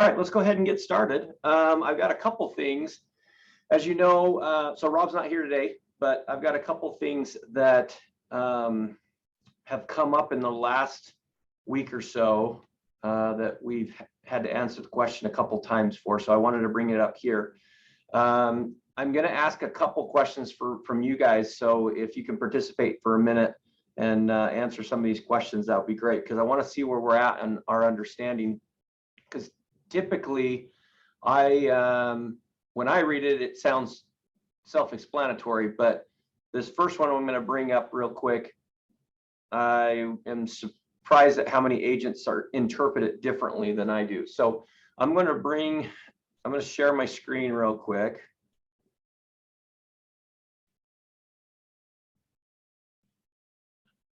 All right, let's go ahead and get started. I've got a couple things. As you know, so Rob's not here today, but I've got a couple things that have come up in the last week or so that we've had to answer the question a couple times for, so I wanted to bring it up here. I'm going to ask a couple questions from you guys, so if you can participate for a minute and answer some of these questions, that would be great, because I want to see where we're at and our understanding. Because typically, when I read it, it sounds self-explanatory, but this first one I'm going to bring up real quick. I am surprised at how many agents interpret it differently than I do. So I'm going to share my screen real quick.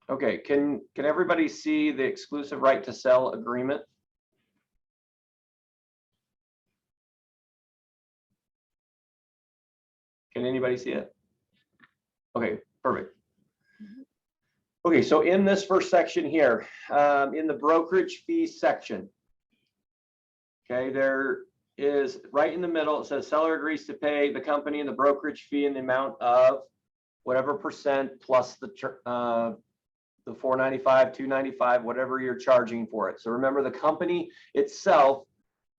Okay, can everybody see the exclusive right to sell agreement? Can anybody see it? Okay, perfect. Okay, so in this first section here, in the brokerage fee section, okay, there is right in the middle, it says seller agrees to pay the company the brokerage fee in the amount of whatever percent plus the $4.95, $2.95, whatever you're charging for it. So remember, the company itself,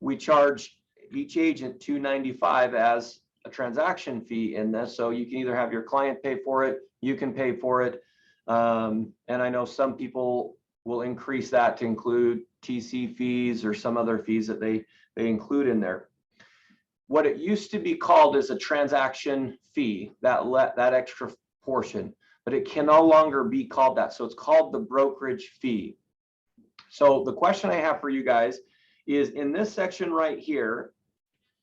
we charge each agent $2.95 as a transaction fee in this. So you can either have your client pay for it, you can pay for it. And I know some people will increase that to include TC fees or some other fees that they include in there. What it used to be called is a transaction fee, that extra portion, but it can no longer be called that. So it's called the brokerage fee. So the question I have for you guys is, in this section right here,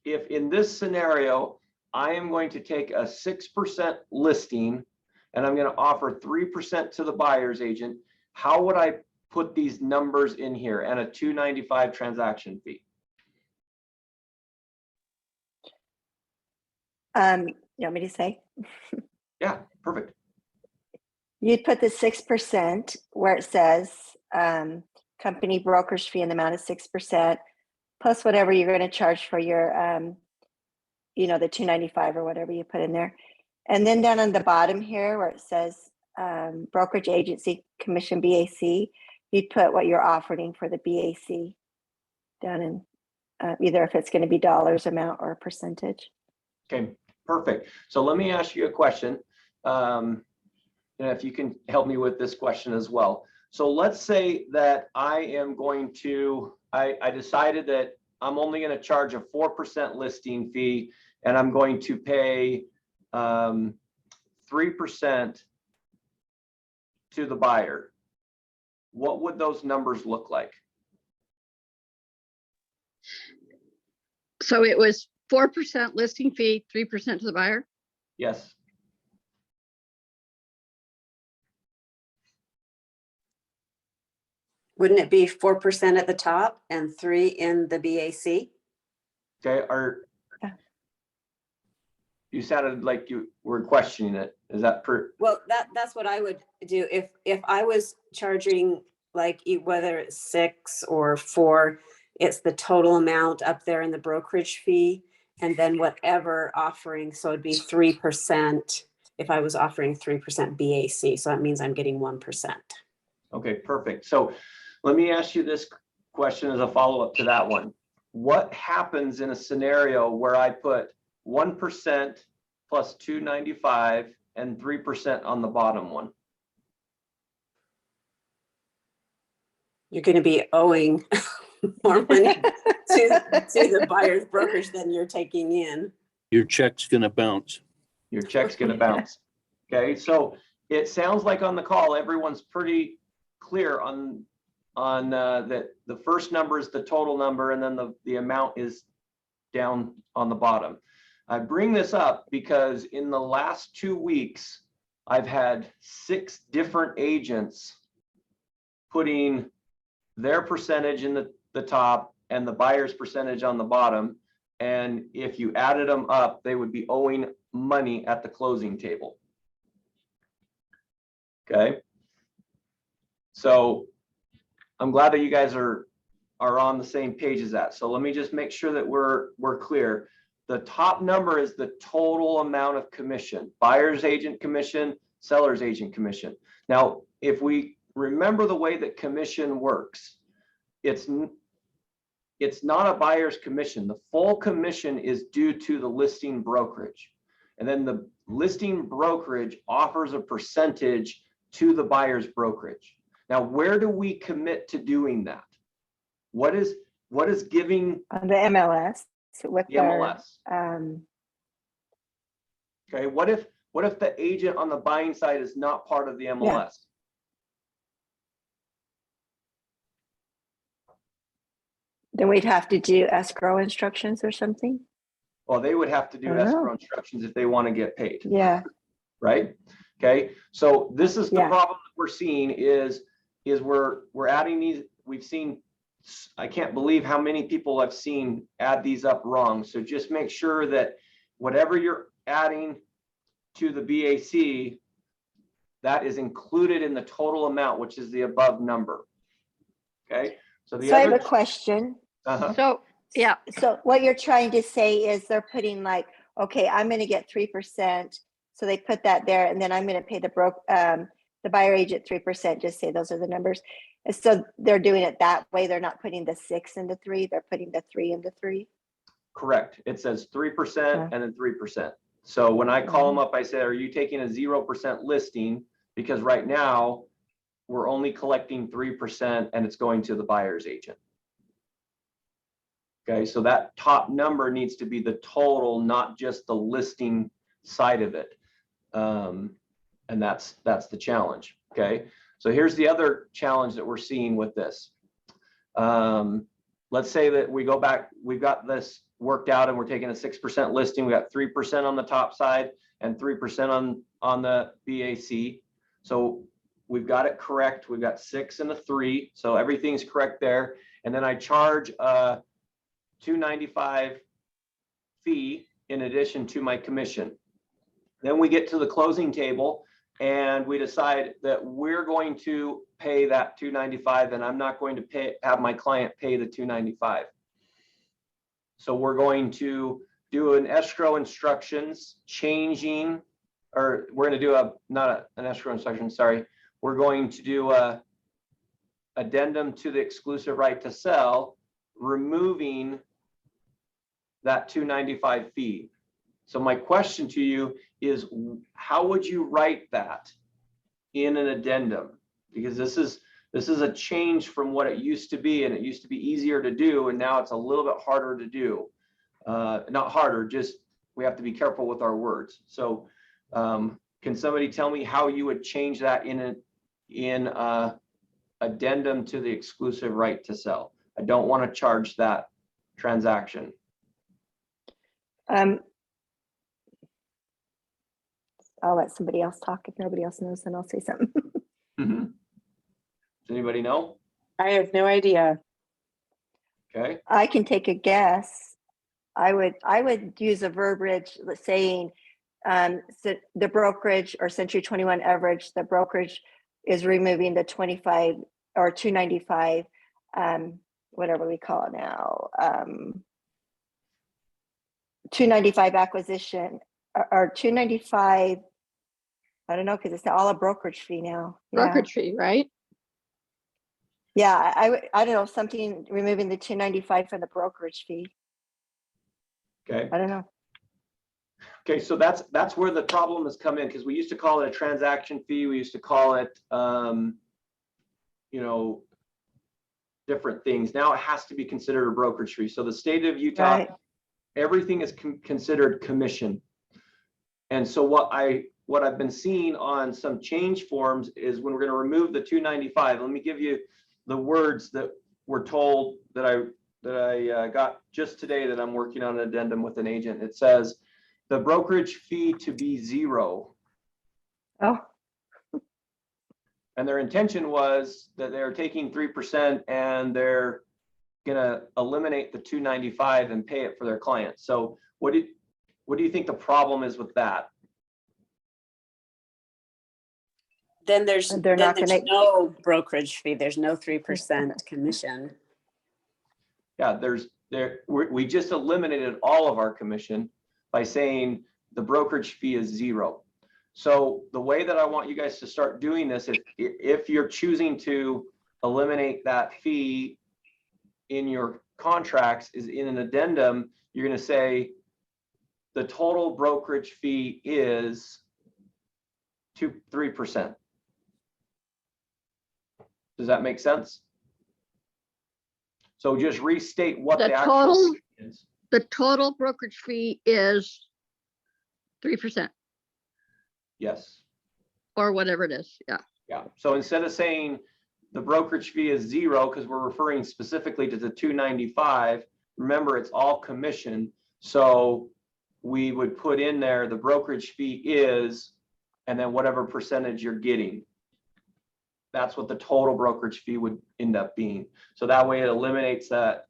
if in this scenario, I am going to take a 6% listing and I'm going to offer 3% to the buyer's agent, how would I put these numbers in here and a $2.95 transaction fee? You want me to say? Yeah, perfect. You'd put the 6% where it says company brokerage fee in the amount of 6%, plus whatever you're going to charge for your, the $2.95 or whatever you put in there. And then down on the bottom here where it says brokerage agency commission BAC, you'd put what you're offering for the BAC down in either if it's going to be dollars amount or percentage. Okay, perfect. So let me ask you a question. And if you can help me with this question as well. So let's say that I am going to, I decided that I'm only going to charge a 4% listing fee and I'm going to pay 3% to the buyer. What would those numbers look like? So it was 4% listing fee, 3% to the buyer? Yes. Wouldn't it be 4% at the top and 3% in the BAC? Okay, you sounded like you were questioning it. Is that per? Well, that's what I would do if I was charging, like, whether it's 6 or 4, it's the total amount up there in the brokerage fee, and then whatever offering. So it'd be 3% if I was offering 3% BAC. So that means I'm getting 1%. Okay, perfect. So let me ask you this question as a follow-up to that one. What happens in a scenario where I put 1% plus $2.95 and 3% on the bottom one? You're going to be owing more money to the buyer's brokerage than you're taking in. Your check's going to bounce. Your check's going to bounce. Okay, so it sounds like on the call, everyone's pretty clear on that the first number is the total number and then the amount is down on the bottom. I bring this up because in the last 2 weeks, I've had 6 different agents putting their percentage in the top and the buyer's percentage on the bottom. And if you added them up, they would be owing money at the closing table. Okay. So I'm glad that you guys are are on the same page as that. So let me just make sure that we're clear. The top number is the total amount of commission, buyer's agent commission, seller's agent commission. Now, if we remember the way that commission works, it's not a buyer's commission. The full commission is due to the listing brokerage. And then the listing brokerage offers a percentage to the buyer's brokerage. Now, where do we commit to doing that? What is giving On the MLS with the MLS? our, Okay, what if the agent on the buying side is not part of the MLS? then we'd have to do escrow instructions or something. Well, they would have to do I don't know. escrow instructions if they want to get paid. Yeah. Right? Okay, so this is the Yeah. problem that we're seeing is we're adding these. We've seen, I can't believe how many people I've seen add these up wrong. So just make sure that whatever you're adding to the BAC, that is included in the total amount, which is the above number. Okay, so the So I have other, a question. So, yeah, So what you're trying to say is they're putting like, okay, I'm going to get 3%. So they put that there, and then I'm going to pay the buyer agent 3%. Just say those are the numbers. And so they're doing it that way. They're not putting the 6 into 3. They're putting the 3 into 3. correct. It says 3% Yeah. and then 3%. So when I call them up, I say, are you taking a 0% listing? Because right now we're only collecting 3% and it's going to the buyer's agent. Okay, so that top number needs to be the total, not just the listing side of it. And that's the challenge. Okay, so here's the other challenge that we're seeing with this. Let's say that we go back, we've got this worked out and we're taking a 6% listing. We got 3% on the top side and 3% on the BAC. So we've got it correct. We've got 6 and a 3. So everything's correct there. And then I charge a $295 fee in addition to my commission. Then we get to the closing table and we decide that we're going to pay that $295 and I'm not going to have my client pay the $295. So we're going to do an escrow instructions changing, or we're going to do an escrow instruction, sorry. We're going to do a addendum to the exclusive right to sell, removing that $295 fee. So my question to you is, how would you write that in an addendum? Because this is a change from what it used to be, and it used to be easier to do, and now it's a little bit harder to do. Not harder, just we have to be careful with our words. So can somebody tell me how you would change that in addendum to the exclusive right to sell? I don't want to charge that transaction. I'll let somebody else talk. If nobody else knows, then I'll say something. Mm-hmm. Does anybody know? I have no idea. Okay. I can take a guess. I would use a verbiage saying so the brokerage or Century 21 average, the brokerage is removing the 25 or 295, whatever we call it now, 295 acquisition or 295. I don't know, because it's all a brokerage fee now. brokerage fee, right? Yeah, I don't know, something removing the 295 from the brokerage fee. Okay. I don't know. Okay, so that's where the problem has come in, because we used to call it a transaction fee. We used to call it, different things. Now it has to be considered a brokerage fee. So the state of Utah, Right. everything is considered commission. And so what I've been seeing on some change forms is when we're going to remove the 295. Let me give you the words that we're told that I got just today that I'm working on an addendum with an agent. It says the brokerage fee to be 0. Oh, And their intention was that they're taking 3% and they're gonna eliminate the 295 and pay it for their clients. So what do you think the problem is with that? Then there's They're not gonna- no brokerage fee. There's no 3% commission. Yeah, we just eliminated all of our commission by saying the brokerage fee is 0. So the way that I want you guys to start doing this, if you're choosing to eliminate that fee in your contracts, is in an addendum, you're going to say the total brokerage fee is 3%. Does that make sense? So just restate what The the actual total- is. The total brokerage fee is 3% Yes. or whatever it is. Yeah. Yeah. So instead of saying the brokerage fee is 0, because we're referring specifically to the 295, remember it's all commission. So we would put in there the brokerage fee is, and then whatever percentage you're getting. That's what the total brokerage fee would end up being. So that way it eliminates that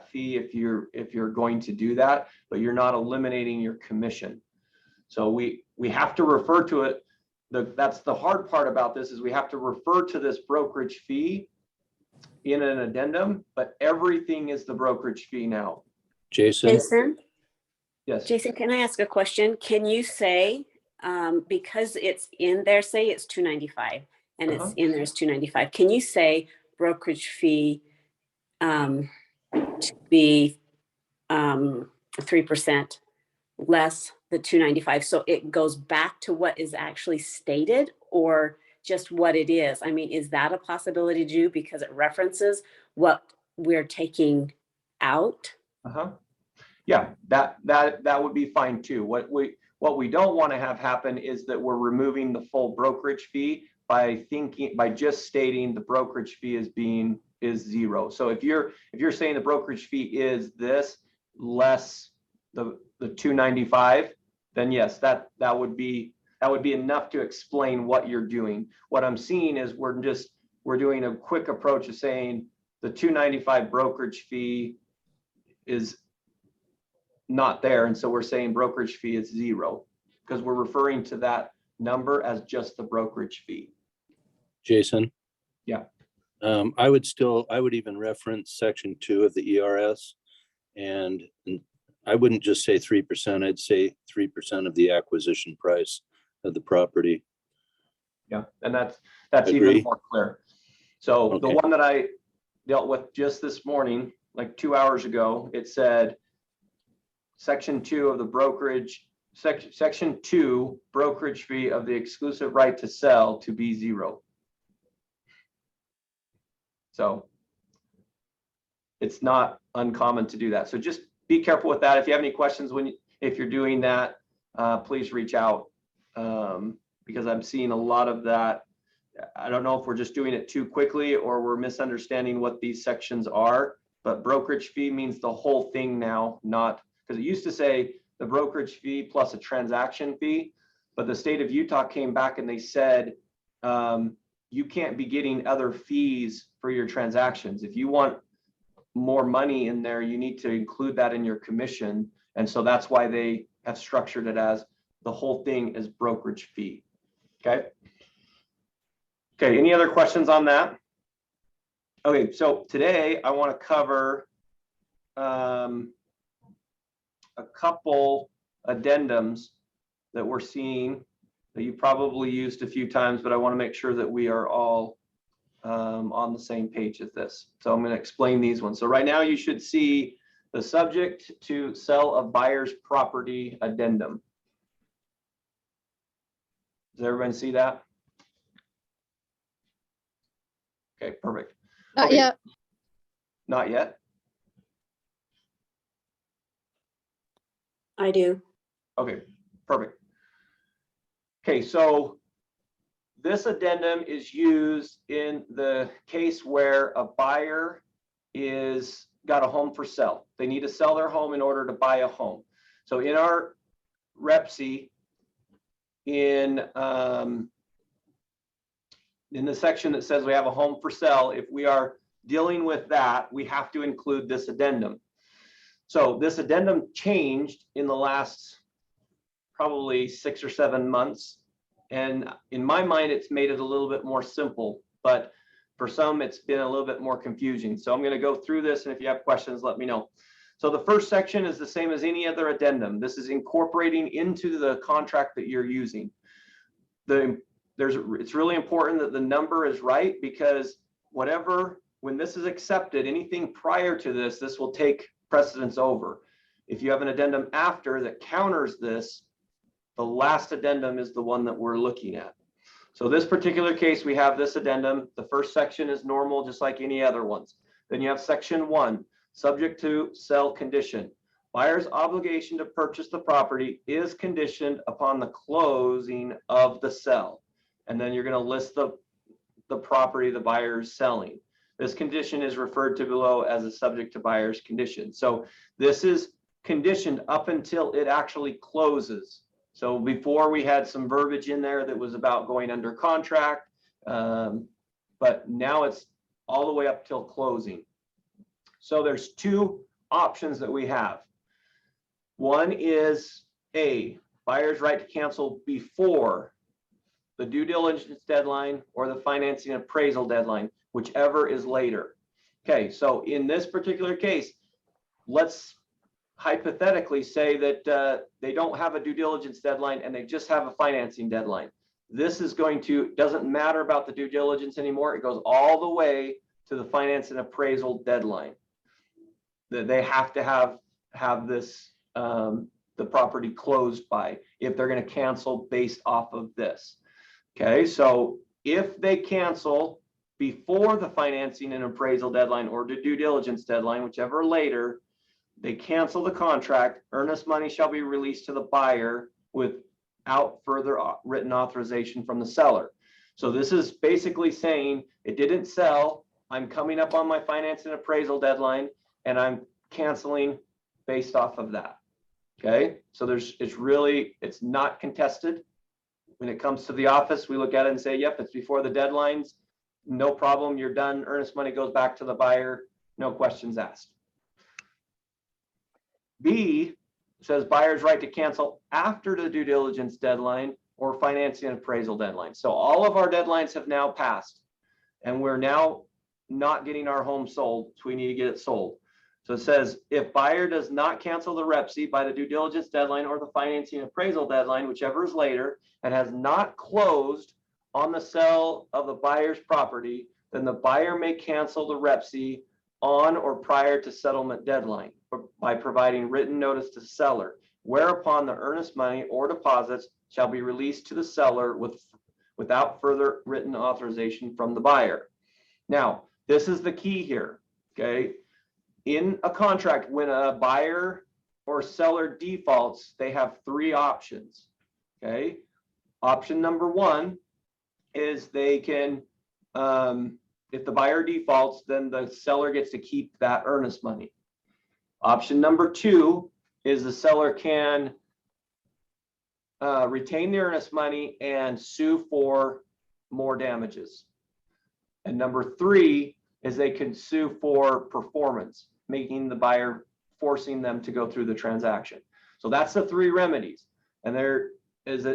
fee if you're going to do that, but you're not eliminating your commission. So we have to refer to it. That's the hard part about this, is we have to refer to this brokerage fee in an addendum, but everything is the brokerage fee now. Jason, Yes. Jason, can I ask a question? Can you say, because it's in there, say it's 295 and it's in there is 295. Can you say brokerage fee to be 3% less the 295? So it goes back to what is actually stated, or just what it is? I mean, is that a possibility to do because it references what we're taking out? Yeah, that would be fine too. What we don't want to have happen is that we're removing the full brokerage fee by just stating the brokerage fee is 0. So if you're saying the brokerage fee is this less the 295, then yes, that would be enough to explain what you're doing. What I'm seeing is we're doing a quick approach of saying the 295 brokerage fee is not there, and so we're saying brokerage fee is 0 because we're referring to that number as just the brokerage fee. Jason. Yeah. I would even reference section 2 of the ERS, and I wouldn't just say 3%. I'd say 3% of the acquisition price of the property. Yeah, and that's Agree. even more clear. So Okay. the one that I dealt with just this morning, like 2 hours ago, it said section 2 of the brokerage, section 2 brokerage fee of the exclusive right to sell to be 0. So it's not uncommon to do that. So just be careful with that. If you have any questions if you're doing that, please reach out, because I'm seeing a lot of that. I don't know if we're just doing it too quickly or we're misunderstanding what these sections are, but brokerage fee means the whole thing now, not, because it used to say the brokerage fee plus a transaction fee, but the state of Utah came back and they said, you can't be getting other fees for your transactions. If you want more money in there, you need to include that in your commission. And so that's why they have structured it as the whole thing is brokerage fee. Okay. Okay. Any other questions on that? Okay. So today I want to cover a couple addendums that we're seeing that you probably used a few times, but I want to make sure that we are all on the same page as this. So I'm going to explain these ones. So right now you should see the subject to sell a buyer's property addendum. Does everyone see that? Okay, perfect. Not Okay. yet. Not yet? I do. Okay, perfect. Okay, so this addendum is used in the case where a buyer is got a home for sale. They need to sell their home in order to buy a home. So in our REPC, in the section that says we have a home for sale, if we are dealing with that, we have to include this addendum. So this addendum changed in the last probably 6 or 7 months. And in my mind, it's made it a little bit more simple. But For some, it's been a little bit more confusing. So I'm going to go through this, and if you have questions, let me know. So the first section is the same as any other addendum. This is incorporating into the contract that you're using. It's really important that the number is right, because when this is accepted, anything prior to this, this will take precedence over. If you have an addendum after that counters this, the last addendum is the one that we're looking at. So this particular case, we have this addendum. The first section is normal, just like any other ones. Then you have section 1, subject to sell condition. Buyer's obligation to purchase the property is conditioned upon the closing of the sale. And then you're going to list the property the buyer is selling. This condition is referred to below as a subject to buyer's condition. So this is conditioned up until it actually closes. So before, we had some verbiage in there that was about going under contract, but now it's all the way up till closing. So there's 2 options that we have. One is A, buyer's right to cancel before the due diligence deadline or the financing appraisal deadline, whichever is later. Okay, so in this particular case, let's hypothetically say that they don't have a due diligence deadline and they just have a financing deadline. This is doesn't matter about the due diligence anymore. It goes all the way to the finance and appraisal deadline. That they have to have this the property closed by, if they're going to cancel based off of this. Okay, so if they cancel before the financing and appraisal deadline or the due diligence deadline, whichever later, they cancel the contract, earnest money shall be released to the buyer without further written authorization from the seller. So this is basically saying it didn't sell. I'm coming up on my finance and appraisal deadline, and I'm canceling based off of that. Okay, so it's not contested. When it comes to the office, we look at it and say, yep, it's before the deadlines. No problem, you're done. Earnest money goes back to the buyer. No questions asked. B says buyer's right to cancel after the due diligence deadline or financing and appraisal deadline. So all of our deadlines have now passed, and we're now not getting our home sold, so we need to get it sold. So it says, if buyer does not cancel the REPC by the due diligence deadline or the financing appraisal deadline, whichever is later, and has not closed on the sale of the buyer's property, then the buyer may cancel the REPC on or prior to settlement deadline by providing written notice to the seller, whereupon the earnest money or deposits shall be released to the seller without further written authorization from the buyer. Now, this is the key here, okay? In a contract, when a buyer or seller defaults, they have 3 options, okay? Option number 1 is they can, if the buyer defaults, then the seller gets to keep that earnest money. Option number 2 is the seller can retain the earnest money and sue for more damages. And number 3 is they can sue for performance, making the buyer, forcing them to go through the transaction. So that's the 3 remedies. And there is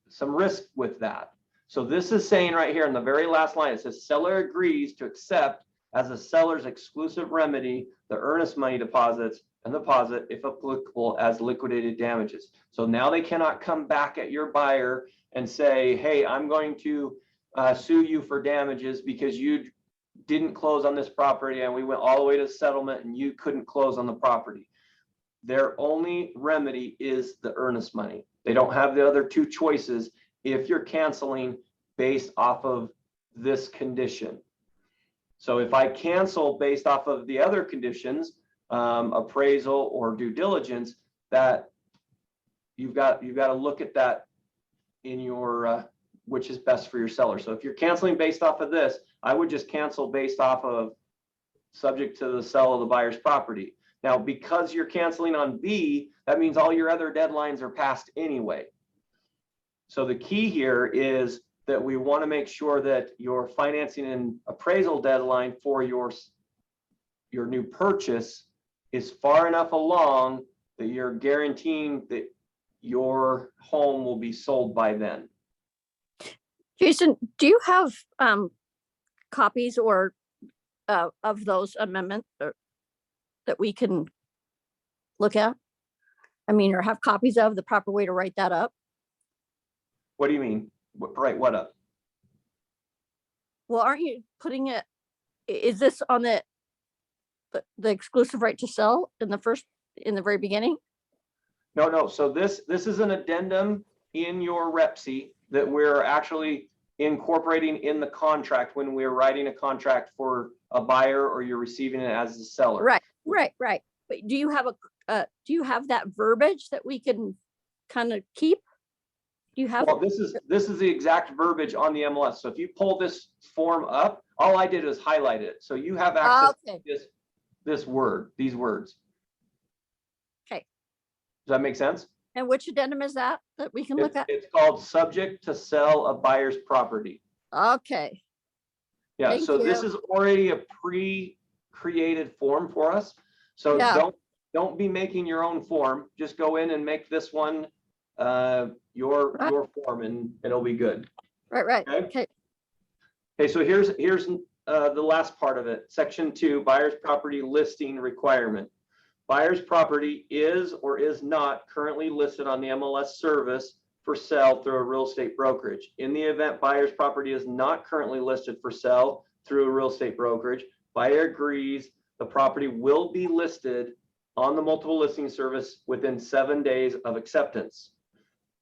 some risk with that. So this is saying right here in the very last line, it says seller agrees to accept as a seller's exclusive remedy the earnest money deposits and deposit, if applicable, as liquidated damages. So now they cannot come back at your buyer and say, hey, I'm going to sue you for damages because you didn't close on this property and we went all the way to settlement and you couldn't close on the property. Their only remedy is the earnest money. They don't have the other 2 choices if you're canceling based off of this condition. So if I cancel based off of the other conditions, appraisal or due diligence, that you've got to look at that in your which is best for your seller. So if you're canceling based off of this, I would just cancel based off of subject to the sale of the buyer's property. Now, because you're canceling on B, that means all your other deadlines are passed anyway. So the key here is that we want to make sure that your financing and appraisal deadline for your new purchase is far enough along that you're guaranteeing that your home will be sold by then. Jason, do you have copies or of those amendments that we can look at? I mean, or have copies of the proper way to write that up? What do you mean? Right, what up? Well, aren't you putting it, is this on the exclusive right to sell in the very beginning? No. So this is an addendum in your REPSI that we're actually incorporating in the contract when we're writing a contract for a buyer or you're receiving it as a seller. Right. But do you have that verbiage that we can kind of keep? Do you have? Well, this is the exact verbiage on the MLS. So if you pull this form up, all I did is highlight it. So you have access Okay. to these words. Okay. Does that make sense? And which addendum is that we can look at? It's called subject to sell a buyer's property. Okay. Yeah, Thank so this you. is already a pre-created form for us. So Yeah. don't be making your own form. Just go in and make this one your form and it'll be good. Right. Okay. Okay. Okay, so here's the last part of it. Section 2, buyer's property listing requirement. Buyer's property is or is not currently listed on the MLS service for sale through a real estate brokerage. In the event buyer's property is not currently listed for sale through a real estate brokerage, buyer agrees the property will be listed on the multiple listing service within 7 days of acceptance.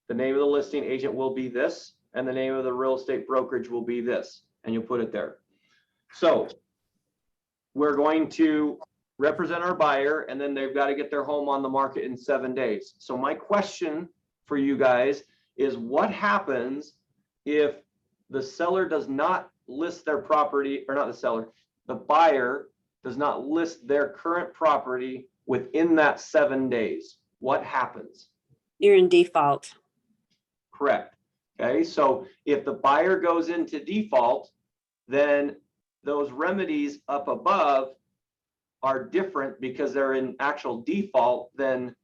The name of the listing agent will be this, and the name of the real estate brokerage will be this, and you'll put it there. So we're going to represent our buyer, and then they've got to get their home on the market in 7 days. So my question for you guys is, what happens if the seller does not list their property, or not the seller, the buyer does not list their current property within that 7 days? What happens? You're in default. Correct. Okay, so if the buyer goes into default, then those remedies up above are different because they're in actual default than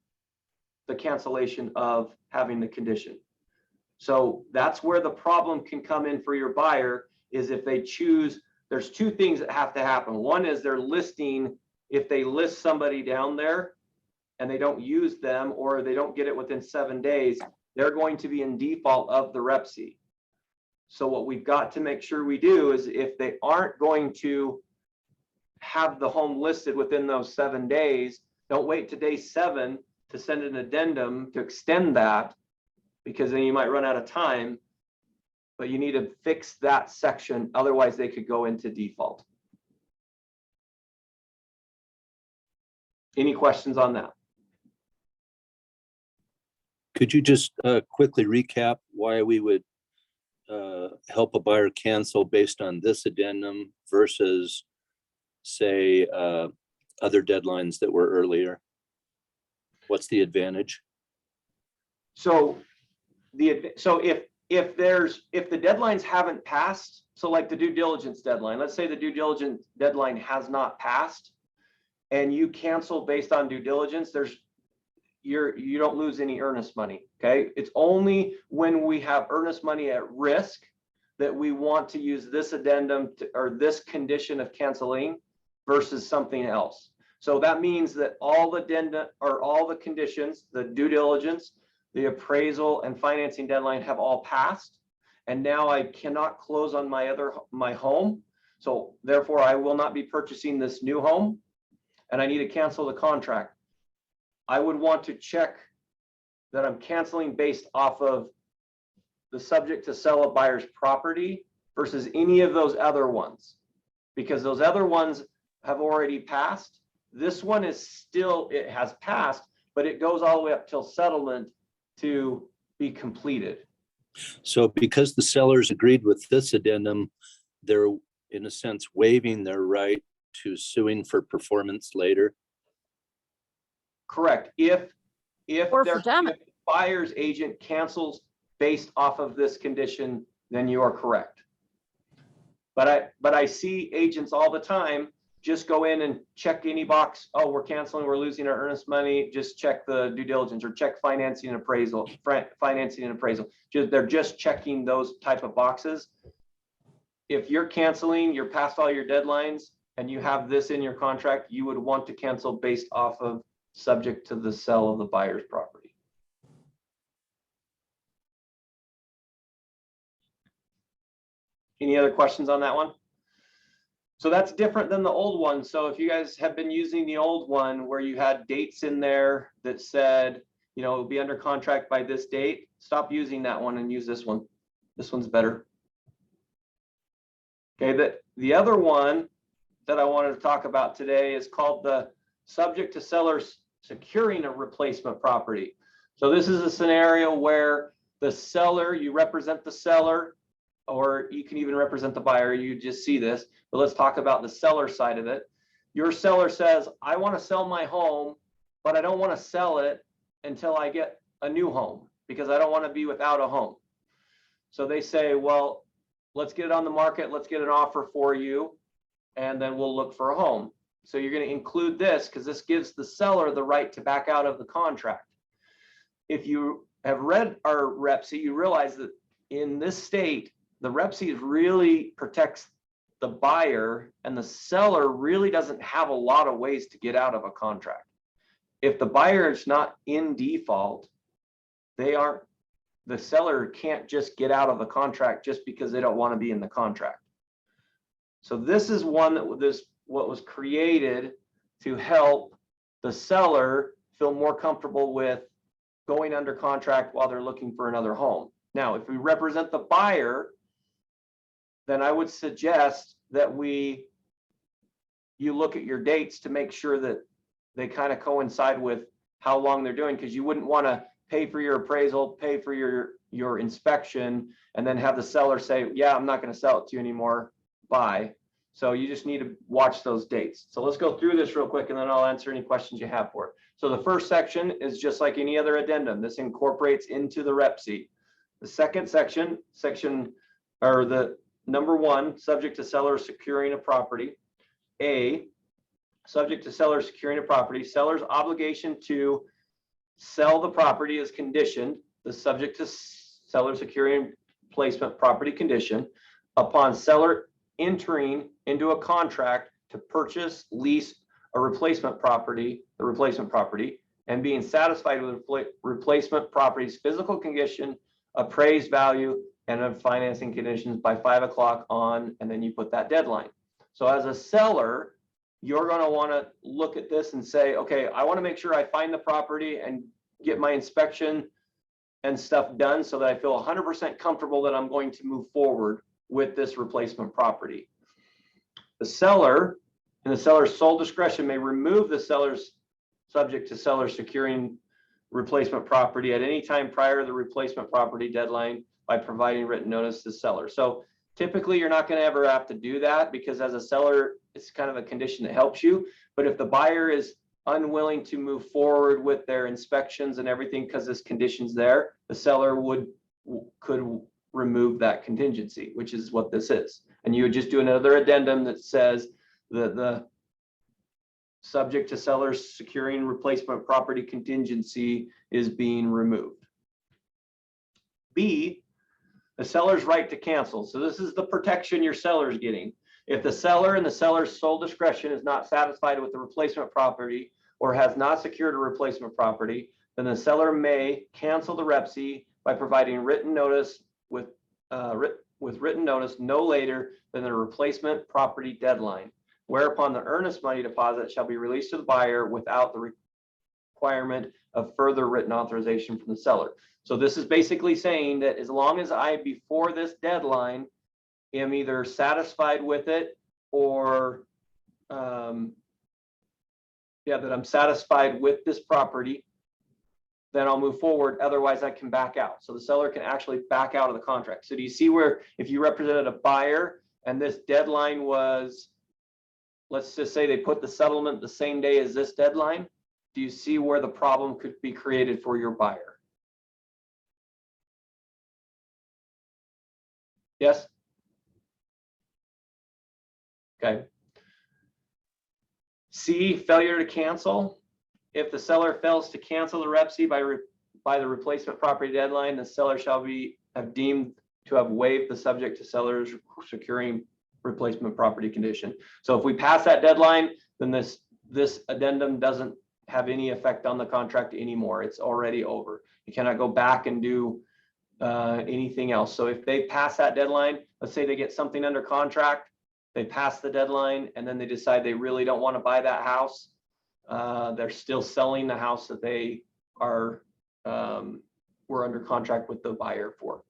the cancellation of having the condition. So that's where the problem can come in for your buyer, is if they choose, there's two things that have to happen. One is they're listing, if they list somebody down there and they don't use them or they don't get it within 7 days, they're going to be in default of the REPSI. So what we've got to make sure we do is, if they aren't going to have the home listed within those 7 days, don't wait to day 7 to send an addendum to extend that, because then you might run out of time, but you need to fix that section. Otherwise they could go into default. Any questions on that? Could you just quickly recap why we would help a buyer cancel based on this addendum versus, say, other deadlines that were earlier? What's the advantage? So if the deadlines haven't passed, so like the due diligence deadline, let's say the due diligence deadline has not passed and you cancel based on due diligence, you don't lose any earnest money. Okay, it's only when we have earnest money at risk that we want to use this addendum or this condition of canceling versus something else. So that means that all the addenda or all the conditions, the due diligence, the appraisal and financing deadline have all passed, and now I cannot close on my home. So therefore I will not be purchasing this new home and I need to cancel the contract. I would want to check that I'm canceling based off of the subject to sell a buyer's property versus any of those other ones, because those other ones have already passed. This one is still, it has passed, but it goes all the way up till settlement to be completed. So because the sellers agreed with this addendum, they're in a sense waiving their right to suing for performance later. Correct. If Or for the damage. buyer's agent cancels based off of this condition, then you are correct. But I see agents all the time just go in and check any box. Oh, we're canceling, we're losing our earnest money. Just check the due diligence or check financing and appraisal. They're just checking those type of boxes. if you're canceling, you're past all your deadlines and you have this in your contract, you would want to cancel based off of subject to the sale of the buyer's property. Any other questions on that one? So that's different than the old one. So if you guys have been using the old one where you had dates in there that said, you know, it'll be under contract by this date, stop using that one and use this one. This one's better. Okay, the other one that I wanted to talk about today is called the subject to sellers securing a replacement property. So this is a scenario where the seller, you represent the seller, or you can even represent the buyer, you just see this, but let's talk about the seller side of it. Your seller says, I want to sell my home, but I don't want to sell it until I get a new home because I don't want to be without a home. So they say, well, let's get it on the market, let's get an offer for you, and then we'll look for a home. So you're going to include this because this gives the seller the right to back out of the contract. If you have read our REPC, you realize that in this state, the REPC really protects the buyer, and the seller really doesn't have a lot of ways to get out of a contract. If the buyer is not in default, the seller can't just get out of the contract just because they don't want to be in the contract. So this is one that what was created to help the seller feel more comfortable with going under contract while they're looking for another home. Now, if we represent the buyer, then I would suggest that you look at your dates to make sure that they kind of coincide with how long they're doing, because you wouldn't want to pay for your appraisal, pay for your inspection, and then have the seller say, yeah, I'm not going to sell it to you anymore, bye. So you just need to watch those dates. So let's go through this real quick and then I'll answer any questions you have for it. So the first section is just like any other addendum. This incorporates into the REPC. The second section, or the number one, subject to seller securing a property. A, subject to seller securing a property, seller's obligation to sell the property is conditioned, the subject to seller securing placement property condition, upon seller entering into a contract to purchase, lease a replacement property, the replacement property, and being satisfied with replacement property's physical condition, appraised value, and of financing conditions by 5 o'clock on, and then you put that deadline. So as a seller, you're going to want to look at this and say, okay, I want to make sure I find the property and get my inspection and stuff done so that I feel 100% comfortable that I'm going to move forward with this replacement property. The seller, in the seller's sole discretion, may remove the seller's subject to seller securing replacement property at any time prior to the replacement property deadline by providing written notice to the seller. So typically you're not going to ever have to do that because as a seller, it's kind of a condition that helps you. But if the buyer is unwilling to move forward with their inspections and everything because this condition's there, the seller could remove that contingency, which is what this is. And you would just do another addendum that says that the subject to seller securing replacement property contingency is being removed. B, the seller's right to cancel. So this is the protection your seller's getting. If the seller in the seller's sole discretion is not satisfied with the replacement property or has not secured a replacement property, then the seller may cancel the REPC by providing written notice with written notice no later than the replacement property deadline, whereupon the earnest money deposit shall be released to the buyer without the requirement of further written authorization from the seller. So this is basically saying that as long as I, before this deadline, am either satisfied with it or that I'm satisfied with this property, then I'll move forward. Otherwise, I can back out. So the seller can actually back out of the contract. So do you see where if you represented a buyer and this deadline was, let's just say they put the settlement the same day as this deadline, do you see where the problem could be created for your buyer? Yes? Okay. C, failure to cancel. If the seller fails to cancel the REPC by the replacement property deadline, the seller shall have deemed to have waived the subject to sellers securing replacement property condition. So if we pass that deadline, then this addendum doesn't have any effect on the contract anymore. It's already over. You cannot go back and do anything else. So if they pass that deadline, let's say they get something under contract, they pass the deadline, and then they decide they really don't want to buy that house, they're still selling the house that they were under contract with the buyer for.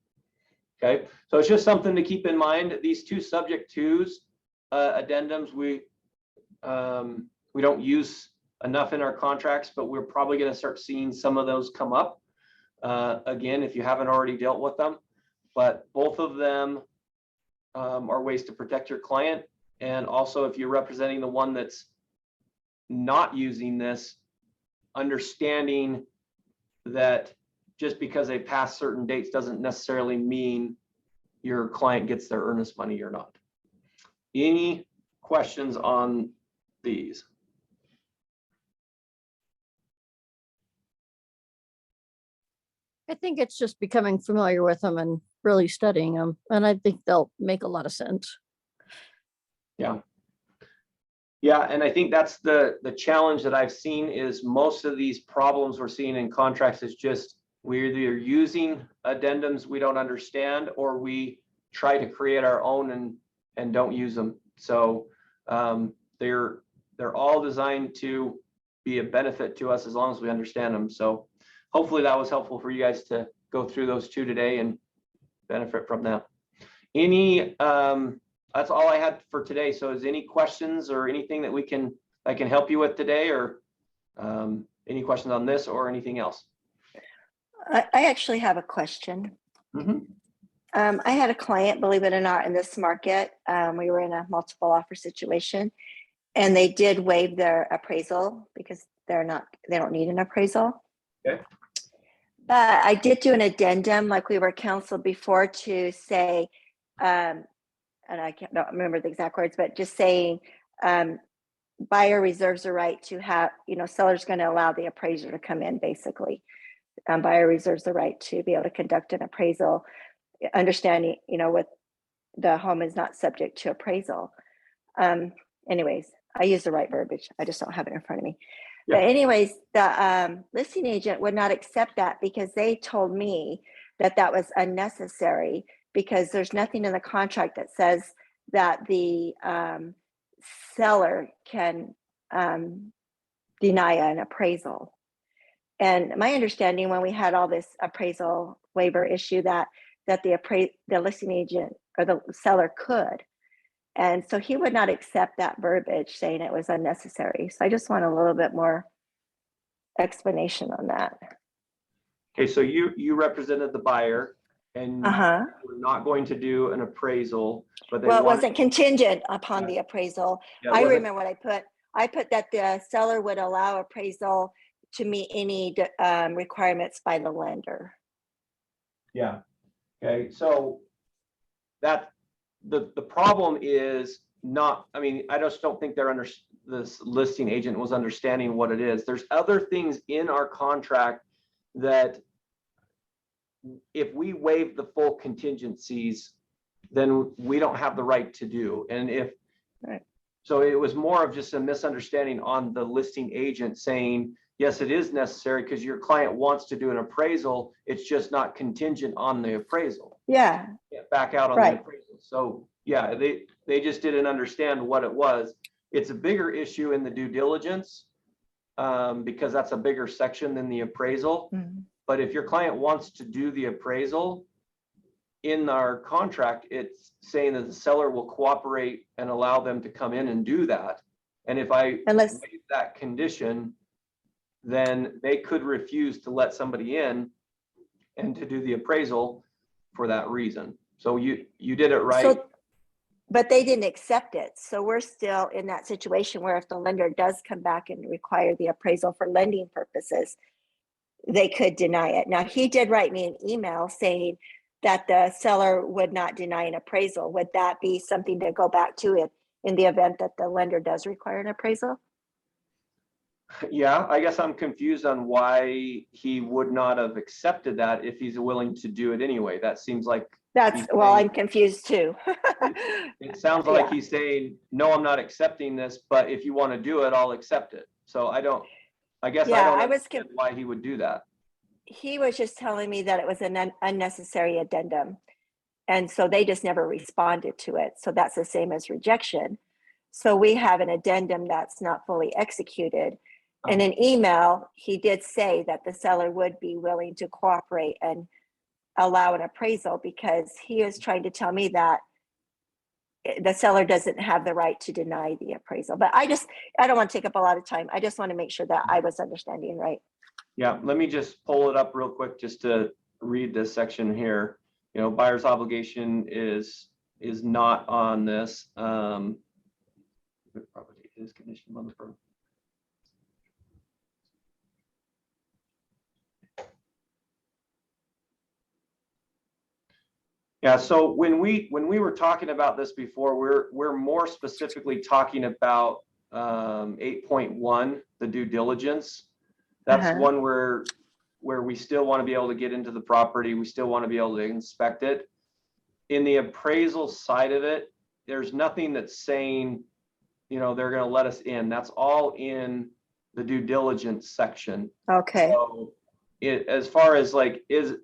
Okay, so it's just something to keep in mind. These two subject twos addendums, we don't use enough in our contracts, but we're probably going to start seeing some of those come up again if you haven't already dealt with them. But both of them are ways to protect your client. And also, if you're representing the one that's not using this, understanding that just because they pass certain dates doesn't necessarily mean your client gets their earnest money or not. Any questions on these? I think it's just becoming familiar with them and really studying them. And I think they'll make a lot of sense. Yeah. Yeah, and I think that's the challenge that I've seen is most of these problems we're seeing in contracts is just we're either using addendums we don't understand, or we try to create our own and don't use them. So they're all designed to be a benefit to us as long as we understand them. So hopefully that was helpful for you guys to go through those two today and benefit from that. That's all I had for today. So is any questions or anything that I can help you with today, or any questions on this or anything else? I actually have a question. Mm-hmm. I had a client, believe it or not, in this market. We were in a multiple offer situation, and they did waive their appraisal because they don't need an appraisal. Okay. But I did do an addendum, like we were counseled before, to say, and I don't remember the exact words, but just saying, buyer reserves the right to have, seller's going to allow the appraiser to come in, basically. Buyer reserves the right to be able to conduct an appraisal, understanding, with the home is not subject to appraisal. Anyways, I use the right verbiage. I just don't have it in front of me. Yeah. But anyways, the listing agent would not accept that because they told me that that was unnecessary, because there's nothing in the contract that says that the seller can deny an appraisal. And my understanding, when we had all this appraisal waiver issue, that the listing agent or the seller could. And so he would not accept that verbiage, saying it was unnecessary. So I just want a little bit more explanation on that. Okay, so you represented the buyer, and we're not going to do an appraisal, but they it wasn't contingent upon the appraisal. I wasn't- remember what I put. I put that the seller would allow appraisal to meet any requirements by the lender. Yeah. Okay, so that the problem is not, I just don't think this listing agent was understanding what it is. There's other things in our contract that if we waive the full contingencies, then we don't have the right to do. And so it was more of just a misunderstanding on the listing agent saying, yes, it is necessary because your client wants to do an appraisal. It's just not contingent on the appraisal. Yeah. Back out on the appraisal. So yeah, they just didn't understand what it was. It's a bigger issue in the due diligence because that's a bigger section than the appraisal. Mm-hmm. But if your client wants to do the appraisal, in our contract, it's saying that the seller will cooperate and allow them to come in and do that. And if I waive that condition, then they could refuse to let somebody in and to do the appraisal for that reason. So you did it right. But they didn't accept it. So we're still in that situation where if the lender does come back and require the appraisal for lending purposes, they could deny it. Now, he did write me an email saying that the seller would not deny an appraisal. Would that be something to go back to it in the event that the lender does require an appraisal? Yeah, I guess I'm confused on why he would not have accepted that if he's willing to do it anyway. That seems like That's, well, I'm confused too. It sounds like Yeah. he's saying, no, I'm not accepting this, but if you want to do it, I'll accept it. So I guess I Yeah, don't I was understand why he would do that. He was just telling me that it was an unnecessary addendum. And so they just never responded to it. So that's the same as rejection. So we have an addendum that's not fully executed. In an email, he did say that the seller would be willing to cooperate and allow an appraisal, because he is trying to tell me that the seller doesn't have the right to deny the appraisal. But I don't want to take up a lot of time. I just want to make sure that I was understanding right. Yeah, let me just pull it up real quick just to read this section here. You know, buyer's obligation is not on this. Property is conditioned on the firm. Yeah, so when we were talking about this before, we're more specifically talking about 8.1, the due diligence. That's Uh-huh. one where we still want to be able to get into the property. We still want to be able to inspect it. In the appraisal side of it, there's nothing that's saying, you know, they're going to let us in. That's all in the due diligence section. Okay. So as far as like, is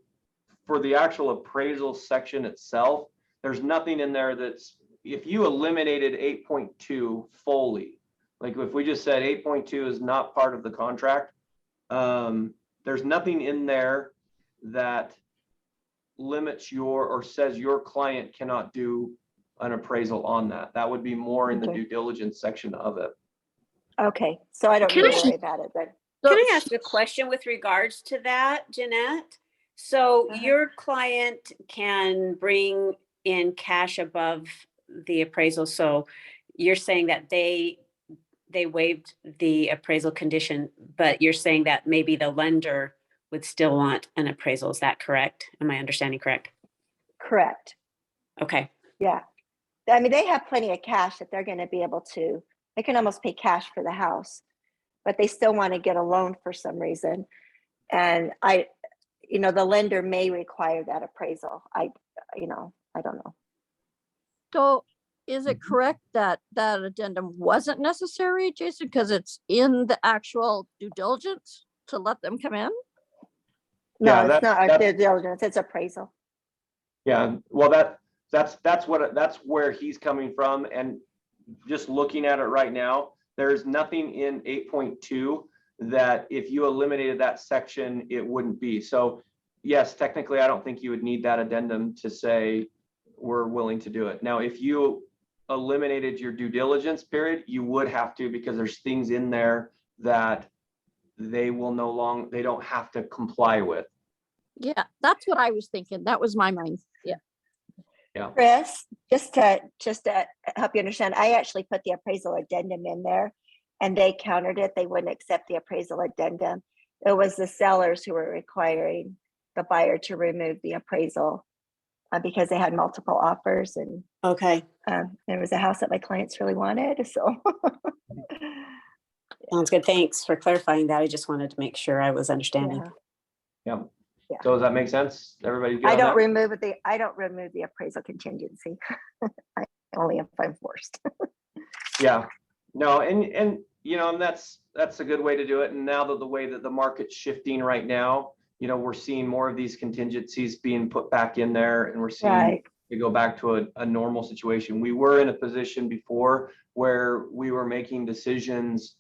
for the actual appraisal section itself, there's nothing in there that's, if you eliminated 8.2 fully, like if we just said 8.2 is not part of the contract, there's nothing in there that limits or says your client cannot do an appraisal on that. That would be more in the Okay. due diligence section of it. Okay. So I don't Can need to I- worry about it then. Can I ask a question with regards to that, Jeanette? So Uh-huh. your client can bring in cash above the appraisal. So you're saying that they waived the appraisal condition, but you're saying that maybe the lender would still want an appraisal. Is that correct? Am I understanding correct? Correct. Okay. Yeah. I mean, they have plenty of cash that they're going to be able to, they can almost pay cash for the house, but they still want to get a loan for some reason. And the lender may require that appraisal. I don't know. So is it correct that that addendum wasn't necessary, Jason, because it's in the actual due diligence to let them come in? No, Yeah, it's not that's- due diligence, it's appraisal. Yeah, well, that's where he's coming from. And just looking at it right now, there's nothing in 8.2 that if you eliminated that section, it wouldn't be. So yes, technically, I don't think you would need that addendum to say we're willing to do it. Now, if you eliminated your due diligence period, you would have to, because there's things in there that they don't have to comply with. Yeah, that's what I was thinking. That was my mind. Yeah. Yeah. Chris, just to help you understand, I actually put the appraisal addendum in there and they countered it. They wouldn't accept the appraisal addendum. It was the sellers who were requiring the buyer to remove the appraisal because they had multiple offers, and Okay. it was a house that my clients really wanted. So Sounds good. Thanks for clarifying that. I just wanted to make sure I was understanding. Yeah. Yeah. So does that make sense? Everybody good I on don't that? remove the appraisal contingency. Only if I'm forced. Yeah, no, and that's a good way to do it. And now that the way that the market's shifting right now, we're seeing more of these contingencies being put back in there, and we're seeing Right. to go back to a normal situation. We were in a position before where we were making decisions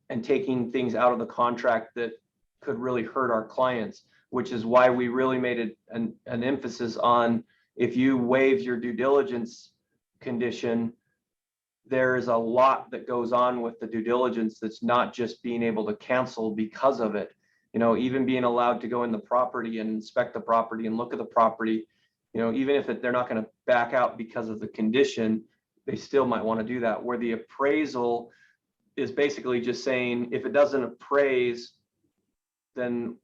and taking things out of the contract that could really hurt our clients, which is why we really made an emphasis on, if you waive your due diligence condition, there is a lot that goes on with the due diligence that's not just being able to cancel because of it. Even being allowed to go in the property and inspect the property and look at the property, even if they're not going to back out because of the condition, they still might want to do that. Where the appraisal is basically just saying, if it doesn't appraise, then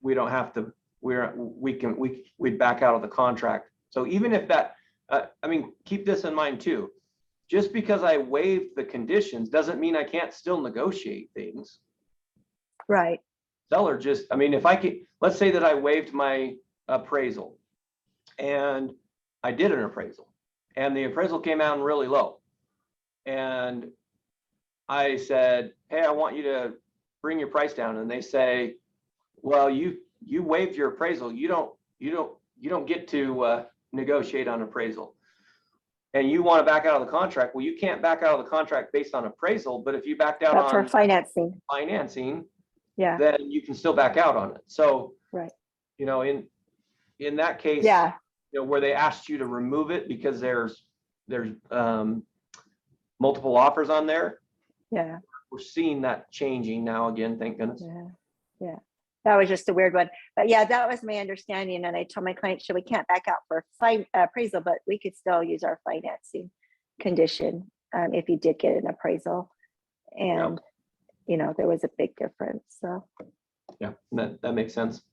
we don't have to, we'd back out of the contract. So even if that, keep this in mind too. Just because I waived the conditions doesn't mean I can't still negotiate things. Right. Seller if I could, let's say that I waived my appraisal And I did an appraisal, and the appraisal came out really low. And I said, hey, I want you to bring your price down. And they say, well, you waived your appraisal. You don't get to negotiate on appraisal. And you want to back out of the contract. Well, you can't back out of the contract based on appraisal, but if you backed out But for on financing, financing, yeah, then you can still back out on it. So, right. you know, in that case, Yeah, you know, where they asked you to remove it because there's multiple offers on there, yeah, we're seeing that changing now again, thank goodness. yeah, yeah. That was just a weird one. But yeah, that was my understanding. And I told my client, so we can't back out for appraisal, but we could still use our financing condition if you did get an appraisal. And, you know, there was a big difference. So. Yeah, that makes sense.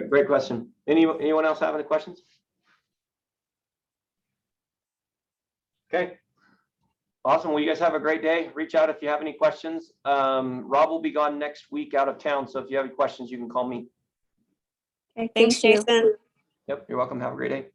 Great question. Anyone else have any questions? Okay. Awesome. Well, you guys have a great day. Reach out if you have any questions. Rob will be gone next week out of town. So if you have any questions, you can call me. Okay, Thanks, thank you. Jason. Yep, you're welcome. Have a great day.